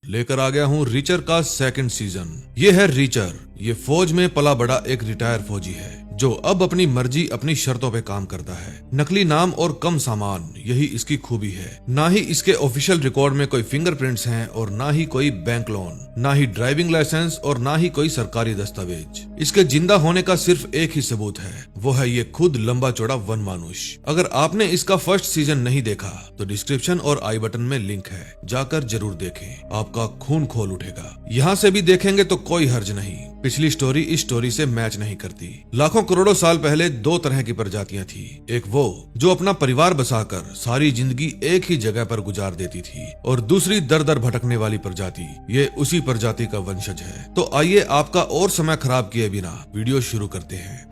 लेकर आ गया हूँ रीचर का सेकंड सीजन। ये है रीचर। ये फौज में पला बड़ा एक रिटायर फौजी है जो अब अपनी मर्जी अपनी शर्तों पे काम करता है। नकली नाम और कम सामान, यही इसकी खूबी है। ना ही इसके ऑफिशियल रिकॉर्ड में कोई फिंगरप्रिंट्स हैं और ना ही कोई बैंक लोन, ना ही ड्राइविंग लाइसेंस और ना ही कोई सरकारी दस्तावेज। इसके जिंदा होने का सिर्फ एक ही सबूत है, वो है ये खुद लंबा चौड़ा वन मानुष। अगर आपने इसका फर्स्ट सीजन नहीं देखा तो डिस्क्रिप्शन और आई बटन में लिंक है, जाकर जरूर देखें, आपका खून खोल उठेगा। यहाँ से भी देखेंगे तो कोई हर्ज नहीं, पिछली स्टोरी इस स्टोरी से मैच नहीं करती। लाखों करोड़ों साल पहले दो तरह की प्रजातियां थी। एक वो जो अपना परिवार बसाकर सारी जिंदगी एक ही जगह पर गुजार देती थी, और दूसरी दर दर भटकने वाली प्रजाति। ये उसी प्रजाति का वंशज है। तो आइए आपका और समय खराब किए बिना वीडियो शुरू करते हैं।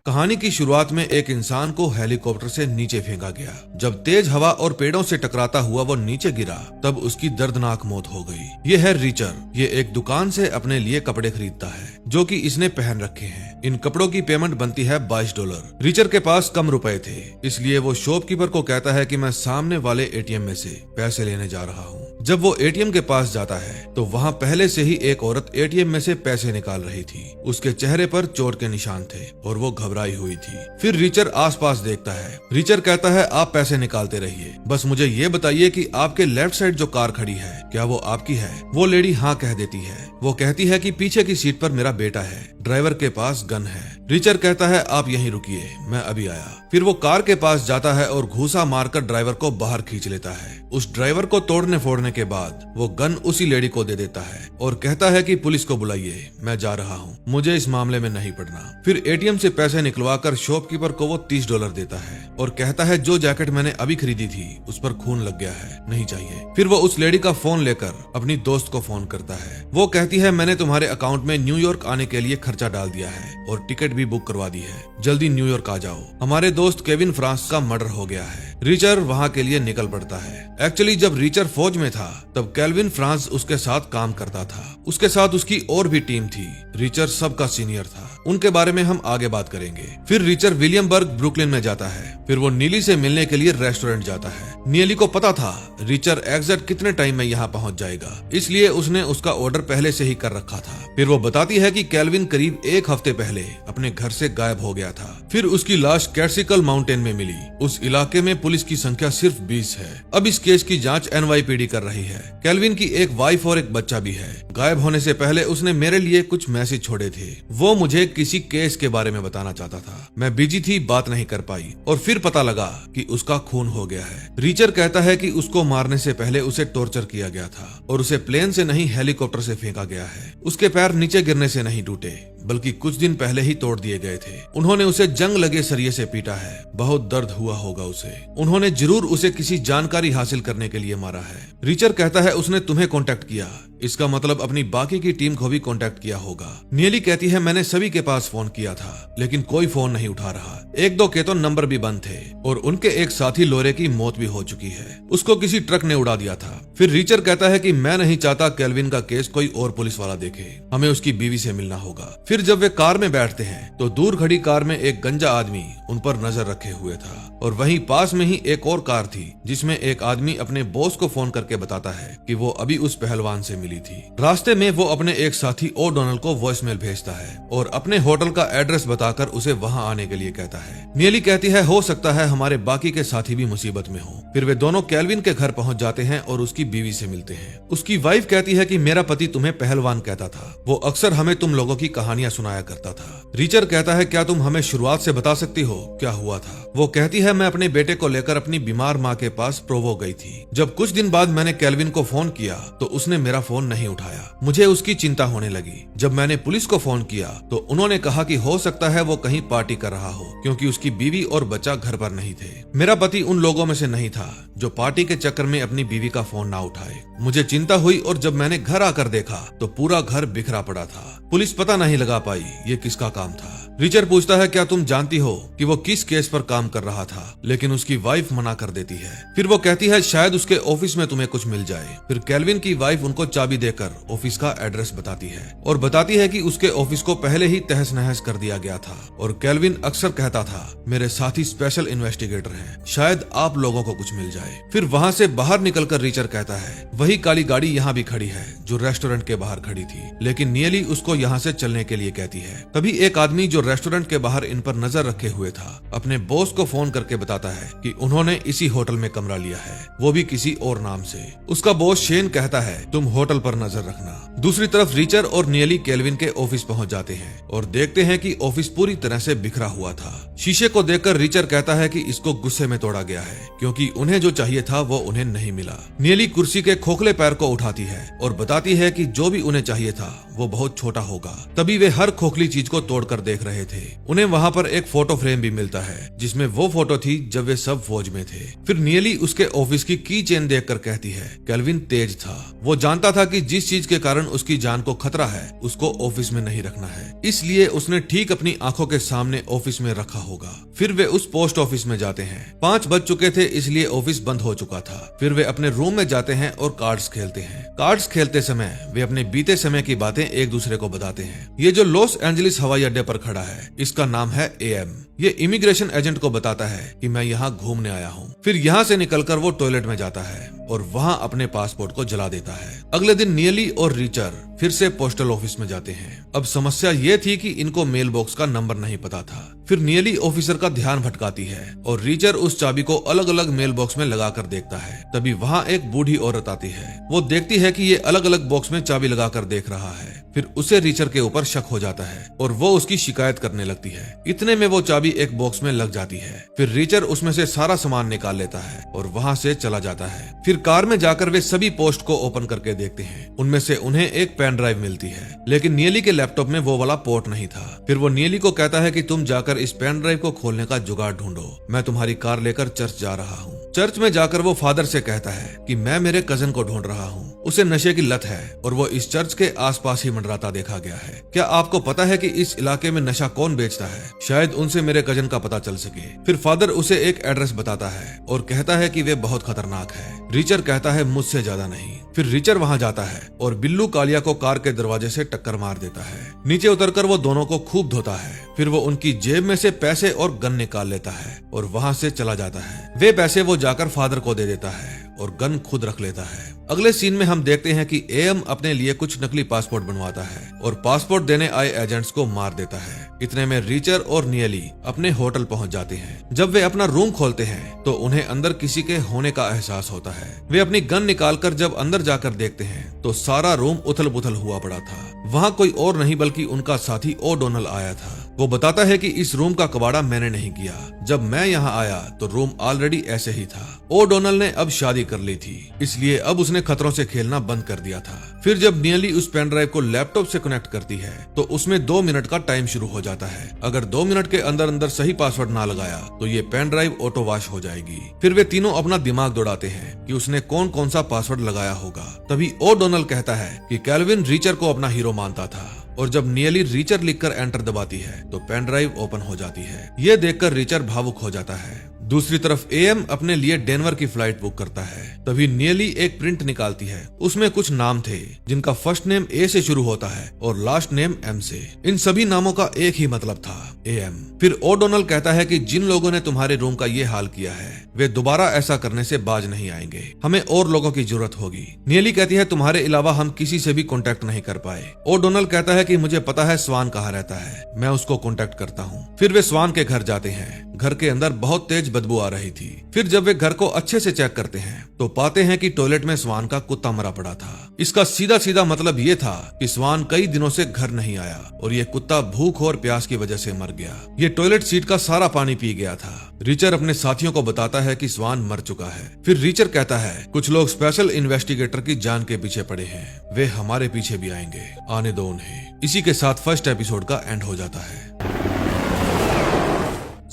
कहानी की शुरुआत में एक इंसान को हेलीकॉप्टर से नीचे फेंका गया। जब तेज हवा और पेड़ों से टकराता हुआ वो नीचे गिरा तब उसकी दर्दनाक मौत हो गई। ये है रीचर। ये एक दुकान से अपने लिए कपड़े खरीदता है जो कि इसने पहन रखे हैं। इन कपड़ों की पेमेंट बनती है $22। रीचर के पास कम रुपए थे, इसलिए वो शॉपकीपर को कहता है कि मैं सामने वाले एटीएम में से पैसे लेने जा रहा हूँ। जब वो एटीएम के पास जाता है तो वहाँ पहले से ही एक औरत एटीएम में से पैसे निकाल रही थी। उसके चेहरे पर चोट के निशान थे और वो घबराई हुई थी। फिर रीचर आसपास देखता है। रीचर कहता है आप पैसे निकालते रहिए, बस मुझे ये बताइए कि आपके लेफ्ट साइड जो कार खड़ी है क्या वो आपकी है? वो लेडी हाँ कह देती है। वो कहती है कि पीछे की सीट पर मेरा बेटा है, ड्राइवर के पास गन है। रीचर कहता है आप यहीं रुकिए, मैं अभी आया। फिर वो कार के पास जाता है और घूसा मारकर ड्राइवर को बाहर खींच लेता है। उस ड्राइवर को तोड़ने फोड़ने के बाद वो गन उसी लेडी को दे देता है और कहता है कि पुलिस को बुलाइए, मैं जा रहा हूँ, मुझे इस मामले में नहीं पड़ना। फिर एटीएम से पैसे निकलवाकर शॉपकीपर को वो $30 देता है और कहता है जो जैकेट मैंने अभी खरीदी थी उस पर खून लग गया है, नहीं चाहिए। फिर वो उस लेडी का फोन लेकर अपनी दोस्त को फोन करता है। वो कहती है मैंने तुम्हारे अकाउंट में न्यूयॉर्क आने के लिए खर्चा डाल दिया है और टिकट भी बुक करवा दी है, जल्दी न्यूयॉर्क आ जाओ, हमारे दोस्त केविन फ्रांस का मर्डर हो गया है। रीचर वहाँ के लिए निकल पड़ता है। एक्चुअली जब रीचर फौज में था तब केल्विन फ्रांस उसके साथ काम करता था। उसके साथ उसकी और भी टीम थी। रीचर सबका सीनियर था, उनके बारे में हम आगे बात करेंगे। फिर रीचर विलियमबर्ग ब्रुकलिन में जाता है। फिर वो नीली से मिलने के लिए रेस्टोरेंट जाता है। नीली को पता था रीचर एग्जैक्ट कितने टाइम में यहाँ पहुँच जाएगा, इसलिए उसने उसका ऑर्डर पहले से ही कर रखा था। फिर वो बताती है कि केल्विन करीब एक हफ्ते पहले अपने घर से गायब हो गया था। फिर उसकी लाश कैट्सिकल माउंटेन में मिली। उस इलाके में पुलिस की संख्या सिर्फ 20 है। अब इस केस की जांच NYPD कर रही है। केल्विन की एक वाइफ और एक बच्चा भी है। गायब होने से पहले उसने मेरे लिए कुछ मैसेज छोड़े थे। वो मुझे किसी केस के बारे में बताना चाहता था, मैं बिजी थी, बात नहीं कर पाई, और फिर पता लगा कि उसका खून हो गया है। रीचर कहता है कि उसको मारने से पहले उसे टॉर्चर किया गया था और उसे प्लेन से नहीं हेलीकॉप्टर से फेंका गया है। उसके पैर नीचे गिरने से नहीं टूटे बल्कि कुछ दिन पहले ही तोड़ दिए गए थे। उन्होंने उसे जंग लगे सरिये से पीटा है, बहुत दर्द हुआ होगा उसे। उन्होंने जरूर उसे किसी जानकारी हासिल करने के लिए मारा है। रीचर कहता है उसने तुम्हें कांटेक्ट किया, इसका मतलब अपनी बाकी की टीम को भी कांटेक्ट किया होगा। नीली कहती है मैंने सभी के पास फोन किया था लेकिन कोई फोन नहीं उठा रहा। एक दो के तो नंबर भी बंद थे और उनके एक साथी लोरे की मौत भी हो चुकी है, उसको किसी ट्रक ने उड़ा दिया था। फिर रीचर कहता है कि मैं नहीं चाहता केल्विन का केस कोई और पुलिस वाला देखे, हमें उसकी बीवी से मिलना होगा। फिर जब वे कार में बैठते हैं तो दूर खड़ी कार में एक गंजा आदमी उन पर नजर रखे हुए था और वहीं पास में ही एक और कार थी जिसमें एक आदमी अपने बॉस को फोन करके बताता है कि वो अभी उस पहलवान से मिली थी। रास्ते में वो अपने एक साथी ओडोनल को वॉइसमेल भेजता है और अपने होटल का एड्रेस बताकर उसे वहां आने के लिए कहता है। नीली कहती है हो सकता है हमारे बाकी के साथी भी मुसीबत में हो। फिर वे दोनों केल्विन के घर पहुंच जाते हैं और उसकी बीवी से मिलते हैं। उसकी वाइफ कहती है कि मेरा पति तुम्हें पहलवान कहता था, वो अक्सर हमें तुम लोगों की कहानियां सुनाया करता था। रीचर कहता है क्या तुम हमें शुरुआत से बता सकती हो क्या हुआ था? वो कहती है मैं अपने बेटे को लेकर अपनी बीमार माँ के पास प्रोवो गई थी। जब कुछ दिन बाद मैंने केल्विन को फोन किया तो उसने मेरा फोन नहीं उठाया। मुझे उसकी चिंता होने लगी। जब मैंने पुलिस को फोन किया तो उन्होंने कहा कि हो सकता है वो कहीं पार्टी कर रहा हो क्योंकि उसकी बीवी और बच्चा घर पर नहीं थे। मेरा पति उन लोगों में से नहीं था जो पार्टी के चक्कर में अपनी बीवी का फोन ना उठाए। मुझे चिंता हुई और जब मैंने घर आकर देखा तो पूरा घर बिखरा पड़ा था। पुलिस पता नहीं लगा पाई ये किसका काम काम था। रिचर पूछता है क्या तुम जानती हो कि वो किस केस पर काम कर रहा था, लेकिन उसकी वाइफ मना कर देती है। फिर वो कहती है शायद उसके ऑफिस में तुम्हें कुछ मिल जाए। फिर केल्विन की वाइफ उनको चाबी देकर ऑफिस का एड्रेस बताती है और बताती है कि उसके ऑफिस को पहले ही तहस नहस कर दिया गया था और केल्विन अक्सर कहता था मेरे साथी स्पेशल इन्वेस्टिगेटर हैं, शायद आप लोगों को कुछ मिल जाए। फिर वहाँ से बाहर निकलकर रिचर कहता है वही काली गाड़ी यहाँ भी खड़ी है जो रेस्टोरेंट के बाहर खड़ी थी, लेकिन नियली उसको यहाँ से चलने के लिए कहती है। तभी एक आदमी जो रेस्टोरेंट के बाहर इन पर नजर रखे हुए था अपने बॉस को फोन करके बताता है कि उन्होंने इसी होटल में कमरा लिया है, वो भी किसी और नाम से। उसका बॉस शेन कहता है तुम होटल पर नजर रखना। दूसरी तरफ रिचर और नियली केल्विन के ऑफिस पहुंच जाते हैं और देखते हैं कि ऑफिस पूरी तरह से बिखरा हुआ था। शीशे को देखकर रिचर कहता है कि इसको गुस्से में तोड़ा गया है क्योंकि उन्हें जो चाहिए था वो उन्हें नहीं मिला। नियली कुर्सी के खोखले पैर को उठाती है और बताती है कि जो भी उन्हें चाहिए था वो बहुत छोटा होगा। तभी वे हर खोखली चीज को तोड़कर देख रहे थे। उन्हें वहाँ पर एक फोटो फ्रेम भी मिलता है जिसमें वो फोटो थी जब वे सब फौज में थे। फिर नियली उसके ऑफिस की चेन देखकर कहती है केल्विन तेज था, वो जानता था कि जिस चीज के कारण उसकी जान को खतरा है उसको ऑफिस में नहीं रखना है, इसलिए उसने ठीक अपनी आंखों के सामने ऑफिस में रखा होगा। फिर वे उस पोस्ट ऑफिस में जाते हैं। 5 बज चुके थे इसलिए ऑफिस बंद हो चुका था। फिर वे अपने रूम में जाते हैं और कार्ड्स खेलते हैं। कार्ड्स खेलते समय वे अपने बीते समय की बातें एक दूसरे को बताते हैं। ये जो लॉस एंजलिस हवाई अड्डे पर खड़ा है इसका नाम है AM। ये इमिग्रेशन एजेंट को बताता है कि मैं यहाँ घूमने आया हूँ। फिर यहाँ से निकलकर वो टॉयलेट में जाता है और वहाँ अपने पासपोर्ट को जला देता है। अगले दिन नियली और रिचर फिर से पोस्टल ऑफिस में जाते हैं। अब समस्या ये थी कि इनको मेल बॉक्स का नंबर नहीं पता था। फिर नियली ऑफिसर का ध्यान भटकाती है और रिचर उस चाबी को अलग अलग मेल बॉक्स में लगाकर देखता है। तभी वहाँ एक बूढ़ी औरत आती है। वो देखती है कि ये अलग अलग बॉक्स में चाबी लगाकर देख रहा है। फिर उसे रिचर के ऊपर शक हो जाता है और वो उसकी शिकायत करने लगती है। इतने में वो चाबी एक बॉक्स में लग जाती है। फिर रिचर उसमें से सारा सामान निकाल लेता है और वहाँ से चला जाता है। फिर कार में जाकर वे सभी पोस्ट को ओपन करके देखते हैं। उनमें से उन्हें एक पेन ड्राइव मिलती है, लेकिन नियली के लैपटॉप में वो वाला पोर्ट नहीं था। फिर वो नियली को कहता है कि तुम जाकर इस पेन ड्राइव को खोलने का जुगाड़ ढूंढो, मैं तुम्हारी कार लेकर चर्च जा रहा हूँ। चर्च में जाकर वो फादर से कहता है कि मैं मेरे कजन को ढूंढ रहा हूँ, उसे नशे की लत है और वो इस चर्च के आसपास ही मंडराता देखा गया है। क्या आपको पता है कि इस इलाके में नशा कौन बेचता है? शायद उनसे मेरे कजन का पता चल सके। फिर फादर उसे एक एड्रेस बताता है और कहता है कि वे बहुत खतरनाक है। रिचर कहता है मुझसे ज्यादा नहीं। फिर रिचर वहाँ जाता है और बिल्लू कालिया को कार के दरवाजे से टक्कर मार देता है। नीचे उतरकर वो दोनों को खूब धोता है। फिर वो उनकी जेब में से पैसे और गन निकाल लेता है और वहाँ से चला जाता है। वे पैसे वो जाकर फादर को दे देता है और गन खुद रख लेता है। अगले सीन में हम देखते हैं कि AM अपने लिए कुछ नकली पासपोर्ट बनवाता है और पासपोर्ट देने आए एजेंट्स को मार देता है। इतने में रिचर और नियली अपने होटल पहुंच जाते हैं। जब वे अपना रूम खोलते हैं तो उन्हें अंदर किसी के होने का एहसास होता है। वे अपनी गन निकालकर जब अंदर जाकर देखते हैं तो सारा रूम उथल पुथल हुआ पड़ा था। वहाँ कोई और नहीं बल्कि उनका साथी ओडोनल आया था। वो बताता है कि इस रूम का कबाड़ा मैंने नहीं किया, जब मैं यहाँ आया तो रूम ऑलरेडी ऐसे ही था। ओडोनल ने अब शादी कर ली थी, इसलिए अब उसने खतरों से खेलना बंद कर दिया था। फिर जब नियली उस पेन ड्राइव को लैपटॉप से कनेक्ट करती है तो उसमें 2 मिनट का टाइम शुरू हो जाता है। अगर 2 मिनट के अंदर अंदर सही पासवर्ड ना लगाया तो ये पेन ड्राइव ऑटो वॉश हो जाएगी। फिर वे तीनों अपना दिमाग दौड़ाते हैं कि उसने कौन कौन सा पासवर्ड लगाया होगा। तभी ओडोनल कहता है कि केल्विन रिचर को अपना हीरो मानता था और जब नियली रिचर लिखकर एंटर दबाती है तो पेन ड्राइव ओपन हो जाती है। ये देखकर रिचर भावुक हो जाता है। दूसरी तरफ AM अपने लिए डेनवर की फ्लाइट बुक करता है। तभी नियली एक प्रिंट निकालती है। उसमें कुछ नाम थे जिनका फर्स्ट नेम A से शुरू होता है और लास्ट नेम M से। इन सभी नामों का एक ही मतलब था, AM। फिर ओडोनल कहता है कि जिन लोगों ने तुम्हारे रूम का ये हाल किया है वे दोबारा ऐसा करने से बाज नहीं आएंगे, हमें और लोगों की जरूरत होगी। नियली कहती है तुम्हारे अलावा हम किसी से भी कांटेक्ट नहीं कर पाए। ओडोनल कहता है कि मुझे पता है स्वान कहाँ रहता है, मैं उसको कांटेक्ट करता हूँ। फिर वे स्वान के घर जाते हैं। घर के अंदर बहुत तेज बदबू आ रही थी। फिर जब वे घर को अच्छे से चेक करते हैं तो पाते हैं कि टॉयलेट में स्वान का कुत्ता मरा पड़ा था। इसका सीधा सीधा मतलब ये था कि स्वान कई दिनों से घर नहीं आया और ये कुत्ता भूख और प्यास की वजह से मर गया। ये टॉयलेट सीट का सारा पानी पी गया था। रिचर अपने साथियों को बताता है कि स्वान मर चुका है। फिर रिचर कहता है कुछ लोग स्पेशल इन्वेस्टिगेटर की जान के पीछे पड़े हैं, वे हमारे पीछे भी आएंगे, आने दो उन्हें। इसी के साथ फर्स्ट एपिसोड का एंड हो जाता है।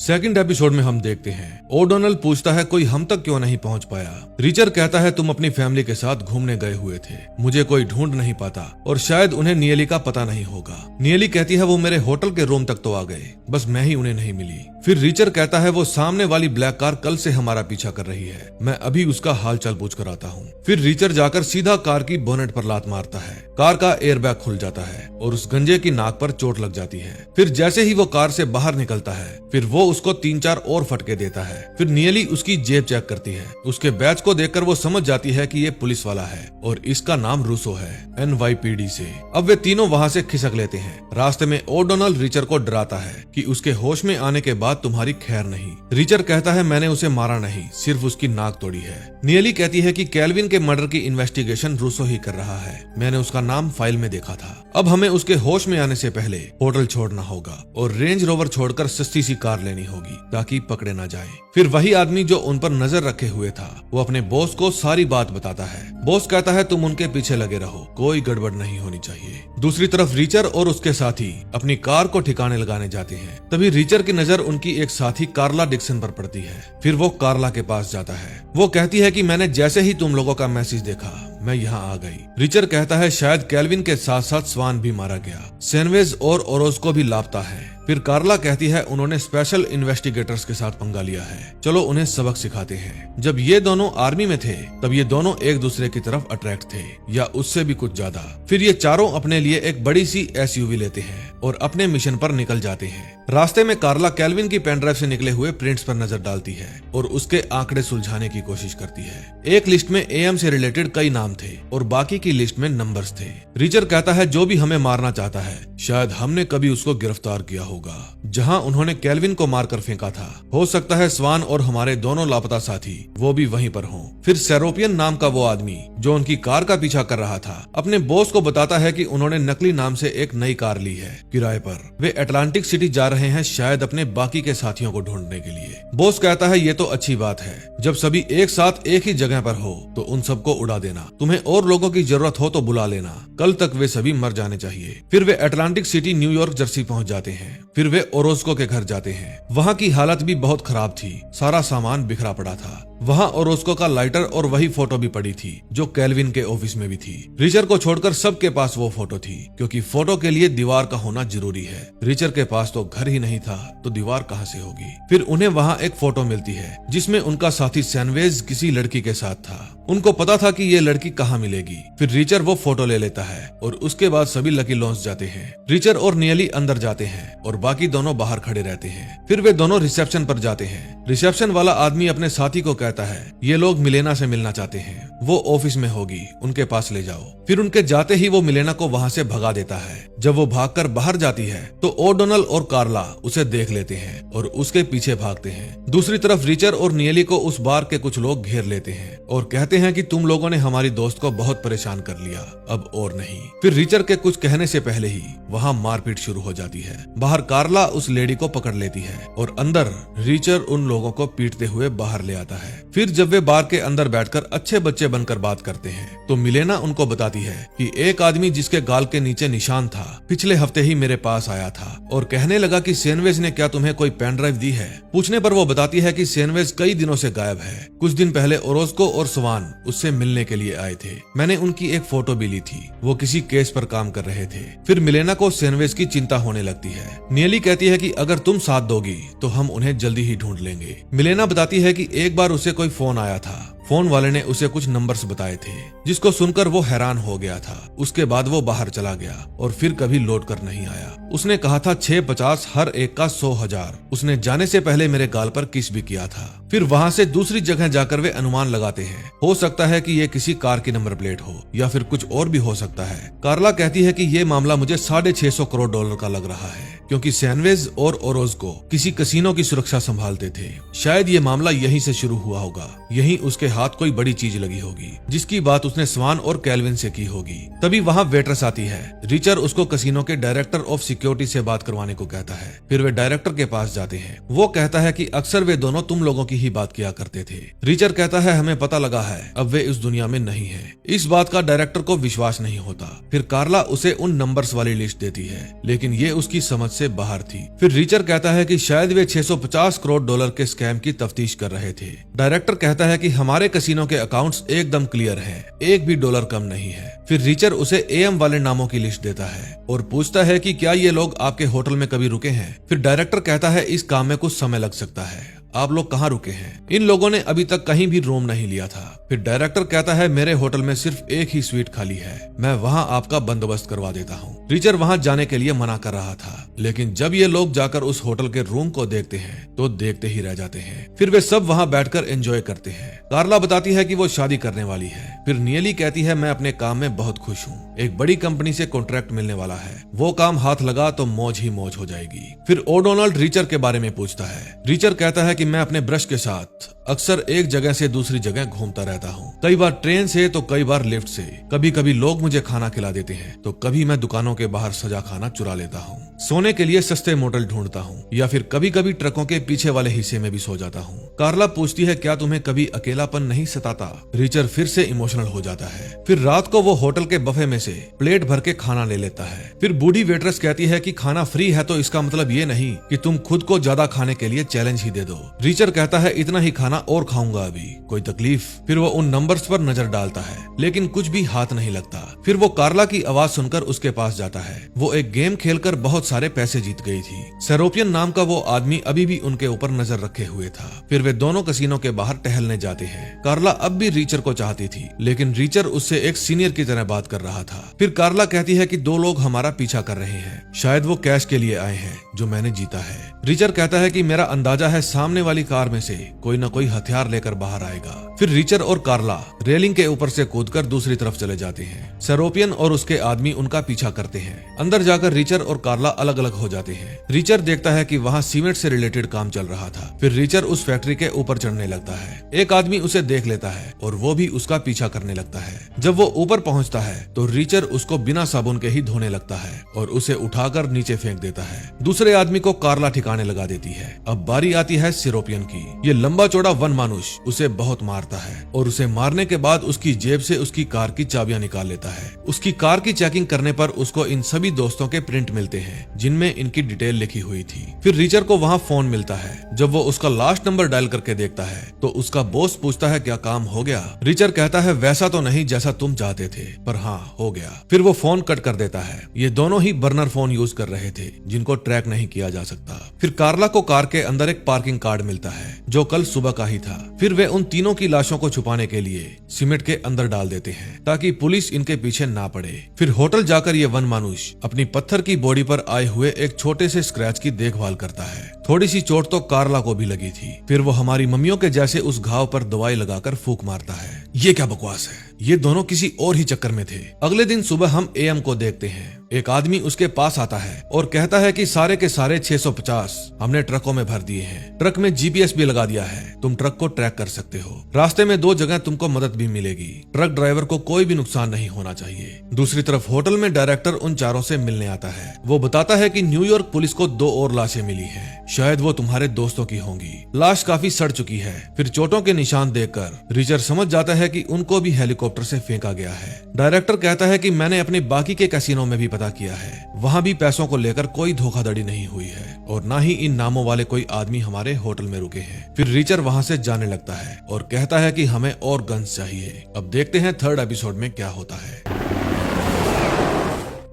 सेकंड एपिसोड में हम देखते हैं ओडोनल पूछता है कोई हम तक क्यों नहीं पहुंच पाया। रिचर कहता है तुम अपनी फैमिली के साथ घूमने गए हुए थे, मुझे कोई ढूंढ नहीं पाता और शायद उन्हें नियली का पता नहीं होगा। नियली कहती है वो मेरे होटल के रूम तक तो आ गए, बस मैं ही उन्हें नहीं मिली। फिर रिचर कहता है वो सामने वाली ब्लैक कार कल से हमारा पीछा कर रही है, मैं अभी उसका हालचाल पूछ कर आता हूँ। फिर रिचर जाकर सीधा कार की बोनेट पर लात मारता है, कार का एयरबैग खुल जाता है और उस गंजे की नाक पर चोट लग जाती है। फिर जैसे ही वो कार से बाहर निकलता है फिर वो उसको 3-4 और फटके देता है। फिर नियली उसकी जेब चेक करती है, उसके बैच को देखकर वो समझ जाती है कि ये पुलिस वाला है और इसका नाम रूसो है, NYPD से। अब वे तीनों वहाँ से खिसक लेते हैं। रास्ते में ओडोनल रिचर को डराता है कि उसके होश में आने के बाद तुम्हारी खैर नहीं। रिचर कहता है मैंने उसे मारा नहीं, सिर्फ उसकी नाक तोड़ी है। नियली कहती है कि कैल्विन के मर्डर की इन्वेस्टिगेशन रूसो ही कर रहा है, मैंने उसका नाम फाइल में देखा था। अब हमें उसके होश में आने से पहले होटल छोड़ना होगा और रेंज रोवर छोड़कर सस्ती सी कार लेनी होगी ताकि पकड़े ना जाए। फिर वही आदमी जो उन पर नजर रखे हुए था वो अपने बॉस को सारी बात बताता है। बॉस कहता है तुम उनके पीछे लगे रहो, कोई गड़बड़ नहीं होनी चाहिए। दूसरी तरफ रिचर और उसके साथी अपनी कार को ठिकाने लगाने जाते हैं। तभी रिचर की नजर उनकी एक साथी कार्ला डिक्सन पर पड़ती है। फिर वो कार्ला के पास जाता है। वो कहती है कि मैंने जैसे ही तुम लोगों का मैसेज देखा मैं यहाँ आ गई। रिचर कहता है शायद कैल्विन के साथ साथ स्वान भी मारा गया, सैनवेज और ओरोज को भी लापता है। फिर कार्ला कहती है उन्होंने स्पेशल इन्वेस्टिगेटर्स के साथ पंगा लिया है, चलो उन्हें सबक सिखाते हैं। जब ये दोनों आर्मी में थे तब ये दोनों एक दूसरे की तरफ अट्रैक्ट थे या उससे भी कुछ ज्यादा। फिर ये चारों अपने लिए एक बड़ी सी SUV लेते हैं और अपने मिशन पर निकल जाते हैं। रास्ते में कार्ला कैल्विन की पेनड्राइव से निकले हुए प्रिंट्स पर नजर डालती है और उसके आंकड़े सुलझाने की कोशिश करती है। एक लिस्ट में AM से रिलेटेड कई नाम थे और बाकी की लिस्ट में नंबर्स थे। रिचर कहता है जो भी हमें मारना चाहता है शायद हमने कभी उसको गिरफ्तार किया होगा जहां उन्होंने कैल्विन को मारकर फेंका था। हो सकता है स्वान और हमारे दोनों लापता साथी वो भी वहीं पर हों। फिर सेरोपियन नाम का वो आदमी जो उनकी कार का पीछा कर रहा था अपने बॉस को बताता है कि उन्होंने नकली नाम से एक नई कार ली है किराए पर। वे अटलांटिक सिटी जा रहे हैं शायद अपने बाकी के साथियों को ढूंढने के लिए। बॉस कहता है ये तो अच्छी बात है, जब सभी एक साथ एक ही जगह पर हो तो उन सबको उड़ा देना, तुम्हें और लोगों की जरूरत हो तो बुला लेना, कल तक वे सभी मर जाने चाहिए। फिर वे अटलांटिक सिटी न्यूयॉर्क जर्सी पहुंच जाते हैं। फिर वे ओरोस्को के घर जाते हैं। वहाँ की हालत भी बहुत खराब थी, सारा सामान बिखरा पड़ा था। वहाँ ओरोस्को का लाइटर और वही फोटो भी पड़ी थी जो कैल्विन के ऑफिस में भी थी। रिचर को छोड़कर सबके पास वो फोटो थी क्योंकि फोटो के लिए दीवार का होना जरूरी है। रिचर के पास तो घर ही नहीं था तो दीवार कहाँ से होगी। फिर उन्हें वहाँ एक फोटो मिलती है जिसमें उनका साथी सैनवेज किसी लड़की के साथ था। उनको पता था कि ये लड़की कहाँ मिलेगी। फिर रिचर वो फोटो ले लेता है और उसके बाद सभी लकी लॉन्च जाते हैं। रिचर और नियली अंदर जाते हैं और बाकी दोनों बाहर खड़े रहते हैं। फिर वे दोनों रिसेप्शन पर जाते हैं। रिसेप्शन वाला आदमी अपने साथी को कहता है ये लोग मिलेना से मिलना चाहते हैं, वो ऑफिस में होगी, उनके पास ले जाओ। फिर उनके जाते ही वो मिलेना को वहाँ से भगा देता है। जब वो भागकर बाहर जाती है तो ओडोनल और कार्ला उसे देख लेते हैं और उसके पीछे भागते हैं। दूसरी तरफ रिचर और नियली को उस बार के कुछ लोग घेर लेते हैं और कहते हैं कि तुम लोगों ने हमारी दोस्त को बहुत परेशान कर लिया, अब और नहीं। फिर रिचर के कुछ कहने से पहले ही वहाँ मारपीट शुरू हो जाती है। बाहर कार्ला उस लेडी को पकड़ लेती है और अंदर रिचर उन लोगों को पीटते हुए बाहर ले आता है। फिर जब वे बार के अंदर बैठकर अच्छे बच्चे बनकर बात करते हैं तो मिलेना उनको बताती है कि एक आदमी जिसके गाल के नीचे निशान था पिछले हफ्ते ही मेरे पास आया था और कहने लगा कि सैनवेज ने क्या तुम्हें कोई पेन ड्राइव दी है। पूछने पर वो बताती है कि सैनवेज कई दिनों से गायब है। कुछ दिन पहले ओरोस्को और स्वान उससे मिलने के लिए आए थे, मैंने उनकी एक फोटो भी ली थी, वो किसी केस पर काम कर रहे थे। फिर मिलेना को सैनवेज की चिंता होने लगती है। नियली कहती है कि अगर तुम साथ दोगी तो हम उन्हें जल्दी ही ढूंढ लेंगे। मिलेना बताती है कि एक बार उसे कोई फोन आया था, फोन वाले ने उसे कुछ नंबर्स बताए थे जिसको सुनकर वो हैरान हो गया था। उसके बाद वो बाहर चला गया और फिर कभी लौट कर नहीं आया। उसने कहा था 650 हर एक का 100,000। उसने जाने से पहले मेरे गाल पर किस भी किया था। फिर वहाँ से दूसरी जगह जाकर वे अनुमान लगाते हैं, हो सकता है कि ये किसी कार की नंबर प्लेट हो या फिर कुछ और भी हो सकता है। कार्ला कहती है कि ये मामला मुझे $650 करोड़ का लग रहा है क्योंकि सैनवेज और ओरोस्को किसी कसिनो की सुरक्षा संभालते थे। शायद ये मामला यहीं से शुरू हुआ होगा, यहीं उसके हाथ कोई बड़ी चीज लगी होगी जिसकी बात उसने स्वान और कैल्विन से की होगी। तभी वहाँ वेट्रेस आती है। रिचर उसको कसिनो के डायरेक्टर ऑफ सिक्योरिटी से बात करवाने को कहता है। फिर वे डायरेक्टर के पास जाते हैं। वो कहता है कि अक्सर वे दोनों तुम लोगों की ही बात किया करते थे। रिचर कहता है हमें पता लगा है अब वे इस दुनिया में नहीं है। इस बात का डायरेक्टर को विश्वास नहीं होता। फिर कार्ला उसे उन नंबर्स वाली लिस्ट देती है लेकिन ये उसकी समझ से बाहर थी। फिर रीचर कहता है कि शायद वे 650 करोड़ डॉलर के स्कैम की तफ्तीश कर रहे थे। डायरेक्टर कहता है कि हमारे कसिनो के अकाउंट्स एकदम क्लियर हैं, एक भी डॉलर कम नहीं है। फिर रीचर उसे एएम वाले नामों की लिस्ट देता है और पूछता है कि क्या ये लोग आपके होटल में कभी रुके हैं। फिर डायरेक्टर कहता है इस काम में कुछ समय लग सकता है, आप लोग कहाँ रुके हैं? इन लोगों ने अभी तक कहीं भी रूम नहीं लिया था। फिर डायरेक्टर कहता है मेरे होटल में सिर्फ एक ही स्वीट खाली है, मैं वहाँ आपका बंदोबस्त करवा देता हूँ। रीचर वहाँ जाने के लिए मना कर रहा था, लेकिन जब ये लोग जाकर उस होटल के रूम को देखते हैं तो देखते ही रह जाते हैं। फिर वे सब वहाँ बैठकर एंजॉय करते हैं। कार्ला बताती है कि वो शादी करने वाली है। फिर नियली कहती है मैं अपने काम में बहुत खुश हूँ, एक बड़ी कंपनी से कॉन्ट्रैक्ट मिलने वाला है, वो काम हाथ लगा तो मौज ही मौज हो जाएगी। फिर ओडोनाल्ड रीचर के बारे में पूछता है। रीचर कहता है कि मैं अपने ब्रश के साथ अक्सर एक जगह से दूसरी जगह घूमता रहता हूँ, कई बार ट्रेन से तो कई बार लिफ्ट से। कभी कभी लोग मुझे खाना खिला देते हैं तो कभी मैं दुकानों के बाहर सजा खाना चुरा लेता हूँ, सोने के लिए सस्ते मोटल ढूंढता हूँ या फिर कभी कभी ट्रकों के पीछे वाले हिस्से में भी सो जाता हूँ। कार्ला पूछती है क्या तुम्हें कभी अकेलापन नहीं सताता? रीचर फिर से इमोशनल हो जाता है। फिर रात को वो होटल के बफे में से प्लेट भर के खाना ले लेता है। फिर बूढ़ी वेट्रेस कहती है कि खाना फ्री है तो इसका मतलब ये नहीं कि तुम खुद को ज्यादा खाने के लिए चैलेंज ही दे दो। रीचर कहता है इतना ही खाना और खाऊंगा, अभी कोई तकलीफ? फिर वो उन नंबर्स पर नजर डालता है लेकिन कुछ भी हाथ नहीं लगता। फिर वो कार्ला की आवाज सुनकर उसके पास जाता है। वो एक गेम खेलकर बहुत सारे पैसे जीत गई थी। सेरोपियन नाम का वो आदमी अभी भी उनके ऊपर नजर रखे हुए था। फिर वे दोनों कसिनो के बाहर टहलने जाते हैं। कार्ला अब भी रीचर को चाहती थी लेकिन रीचर उससे एक सीनियर की तरह बात कर रहा था। फिर कार्ला कहती है कि दो लोग हमारा पीछा कर रहे हैं, शायद वो कैश के लिए आए हैं जो मैंने जीता है। रीचर कहता है कि मेरा अंदाजा है सामने वाली कार में से कोई न कोई हथियार लेकर बाहर आएगा। फिर रीचर और कार्ला रेलिंग के ऊपर से कूदकर दूसरी तरफ चले जाते हैं। सेरोपियन और उसके आदमी उनका पीछा करते हैं। अंदर जाकर रीचर और कार्ला अलग अलग हो जाते हैं। रीचर देखता है कि वहाँ सीमेंट से रिलेटेड काम चल रहा था। फिर रीचर उस फैक्ट्री के ऊपर चढ़ने लगता है। एक आदमी उसे देख लेता है और वो भी उसका पीछा करने लगता है। जब वो ऊपर पहुँचता है तो रीचर उसको बिना साबुन के ही धोने लगता है और उसे उठाकर नीचे फेंक देता है। दूसरे आदमी को कार्ला ठिकाने लगा देती है। अब बारी आती है सिरोपियन की। ये लंबा चौड़ा वन मानुष उसे बहुत मारता है और उसे मारने के बाद उसकी जेब से उसकी कार की चाबियां निकाल लेता है। उसकी कार की चेकिंग करने पर उसको इन सभी दोस्तों के प्रिंट मिलते हैं जिनमें इनकी डिटेल लिखी हुई थी। फिर रीचर को वहाँ फोन मिलता है। जब वो उसका लास्ट नंबर डायल करके देखता है तो उसका बॉस पूछता है क्या काम हो गया? रीचर कहता है वैसा तो नहीं जैसा तुम चाहते थे, पर हाँ हो गया। फिर वो फोन कट कर देता है। ये दोनों ही बर्नर फोन यूज कर रहे थे जिनको ट्रैक नहीं किया जा सकता। फिर कार्ला को कार के अंदर एक पार्किंग कार्ड मिलता है जो कल सुबह का ही था। फिर वे उन तीनों की लाशों को छुपाने के लिए सीमेंट के अंदर डाल देते हैं ताकि पुलिस इनके पीछे ना पड़े। फिर होटल जाकर ये वन मानुष अपनी पत्थर की बॉडी पर आए हुए एक छोटे से स्क्रैच की देखभाल करता है। थोड़ी सी चोट तो कार्ला को भी लगी थी। फिर वो हमारी मम्मियों के जैसे उस घाव पर दवाई लगाकर फूंक मारता है। ये क्या बकवास है, ये दोनों किसी और ही चक्कर में थे। अगले दिन सुबह हम एएम को देखते हैं। एक आदमी उसके पास आता है और कहता है कि सारे के सारे 650 हमने ट्रकों में भर दिए हैं। ट्रक में जीपीएस भी लगा दिया है, तुम ट्रक को ट्रैक कर सकते हो। रास्ते में 2 जगह तुमको मदद भी मिलेगी। ट्रक ड्राइवर को कोई भी नुकसान नहीं होना चाहिए। दूसरी तरफ होटल में डायरेक्टर उन चारों से मिलने आता है। वो बताता है कि न्यूयॉर्क पुलिस को 2 और लाशें मिली हैं, शायद वो तुम्हारे दोस्तों की होंगी। लाश काफी सड़ चुकी है। फिर चोटों के निशान देखकर रीचर समझ जाता है कि उनको भी हेलीकॉप्टर से फेंका गया है। डायरेक्टर कहता है कि मैंने अपने बाकी के कैसीनो में भी पता किया है, वहाँ भी पैसों को लेकर कोई धोखाधड़ी नहीं हुई है और ना ही इन नामों वाले कोई आदमी हमारे होटल में रुके हैं। फिर रीचर वहाँ से जाने लगता है और कहता है कि हमें और गन्स चाहिए। अब देखते हैं 3rd एपिसोड में क्या होता है।